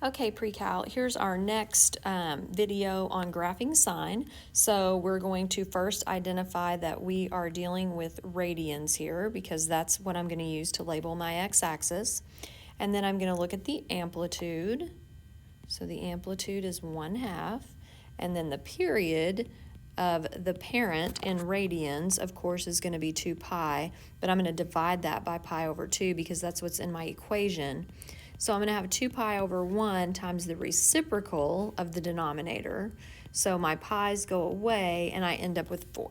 Okay, pre-cal, here's our next video on graphing sine. So we're going to first identify that we are dealing with radians here because that's what I'm going to use to label my x-axis. And then I'm going to look at the amplitude. So the amplitude is 1/2. And then the period of the parent in radians, of course, is going to be 2 pi. But I'm going to divide that by pi over 2 because that's what's in my equation. So I'm going to have 2 pi over 1 times the reciprocal of the denominator. So my pi's go away and I end up with 4.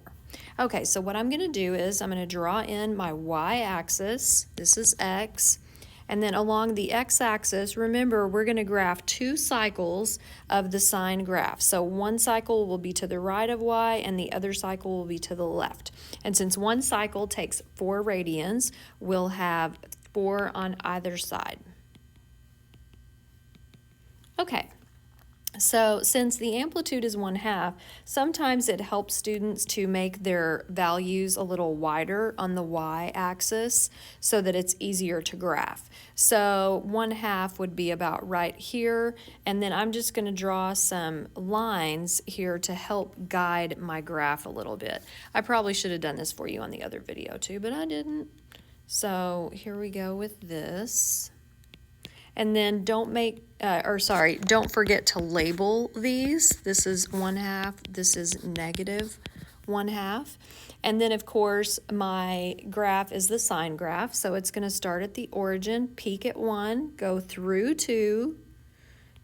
Okay, so what I'm going to do is I'm going to draw in my y-axis. This is x. And then along the x-axis, remember, we're going to graph 2 cycles of the sine graph. So one cycle will be to the right of y and the other cycle will be to the left. And since one cycle takes 4 radians, we'll have 4 on either side. Okay, so since the amplitude is 1/2, sometimes it helps students to make their values a little wider on the y-axis so that it's easier to graph. So 1/2 would be about right here, and then I'm just going to draw some lines here to help guide my graph a little bit. I probably should have done this for you on the other video too, but I didn't. So here we go with this. And then don't forget to label these. This is 1/2, this is negative 1/2. And then of course my graph is the sine graph, so it's going to start at the origin, peak at 1, go through 2.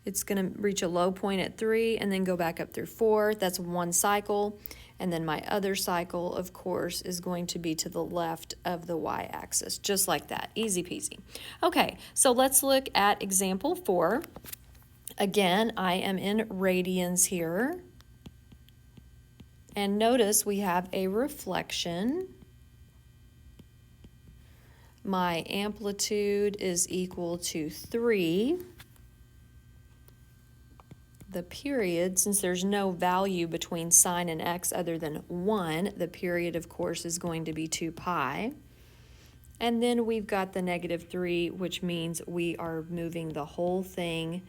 It's going to reach a low point at 3 and then go back up through 4. That's one cycle. And then my other cycle, of course, is going to be to the left of the y-axis, just like that, easy peasy. Okay, so let's look at example 4. Again, I am in radians here. And notice we have a reflection. My amplitude is equal to 3. The period, since there's no value between sine and x other than 1, the period, of course, is going to be 2 pi. And then we've got the negative 3, which means we are moving the whole thing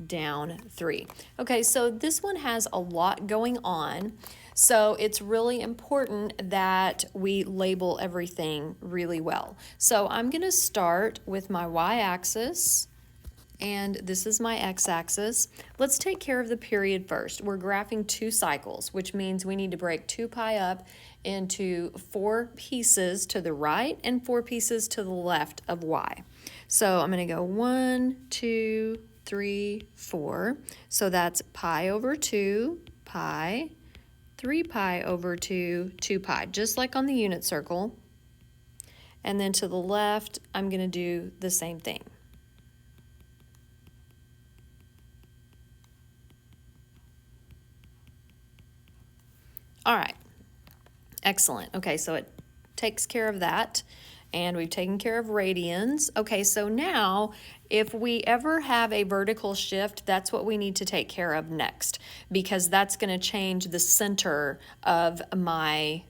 down 3. Okay, so this one has a lot going on, so it's really important that we label everything really well. So I'm going to start with my y-axis. And this is my x-axis. Let's take care of the period first. We're graphing 2 cycles, which means we need to break 2 pi up into 4 pieces to the right and 4 pieces to the left of y. So I'm going to go 1, 2, 3, 4. So that's pi over 2, pi, 3 pi over 2, 2 pi, just like on the unit circle. And then to the left, I'm going to do the same thing. All right, excellent. Okay, so it takes care of that, and we've taken care of radians. Okay, so now if we ever have a vertical shift, that's what we need to take care of next, because that's going to change the center of my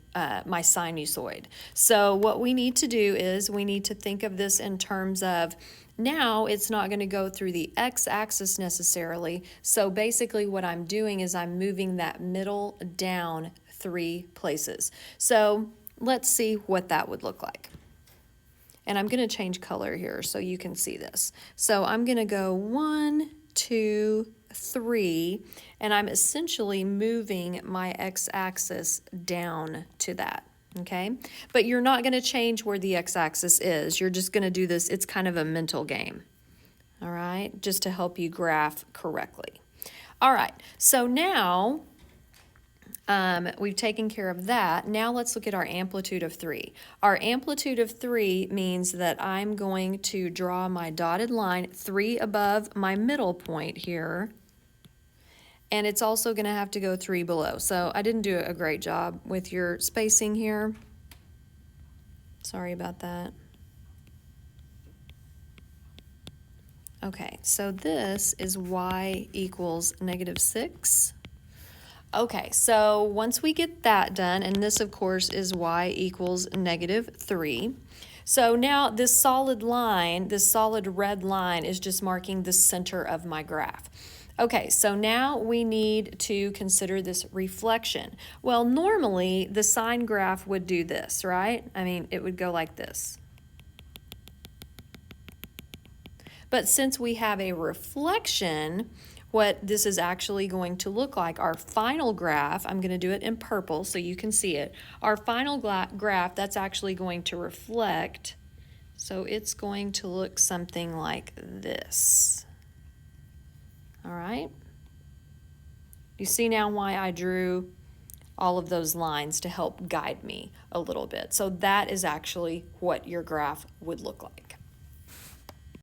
my sinusoid. So what we need to do is we need to think of this in terms of now it's not going to go through the x-axis necessarily. So basically what I'm doing is I'm moving that middle down 3 places. So let's see what that would look like. And I'm going to change color here so you can see this. So I'm going to go 1, 2, 3, and I'm essentially moving my x-axis down to that. Okay, but you're not going to change where the x-axis is. You're just going to do this. It's kind of a mental game. All right, just to help you graph correctly. All right, so now we've taken care of that. Now let's look at our amplitude of 3. Our amplitude of 3 means that I'm going to draw my dotted line 3 above my middle point here. And it's also going to have to go 3 below. So I didn't do a great job with your spacing here. Sorry about that. Okay, so this is y equals -6. Okay, so once we get that done, and this of course is y equals -3. So now this solid line, this solid red line is just marking the center of my graph. Okay, so now we need to consider this reflection. Well, normally the sine graph would do this, right? I mean, it would go like this. But since we have a reflection, what this is actually going to look like, our final graph, I'm going to do it in purple so you can see it. Our final graph, that's actually going to reflect, so it's going to look something like this. All right? You see now why I drew all of those lines to help guide me a little bit. So that is actually what your graph would look like.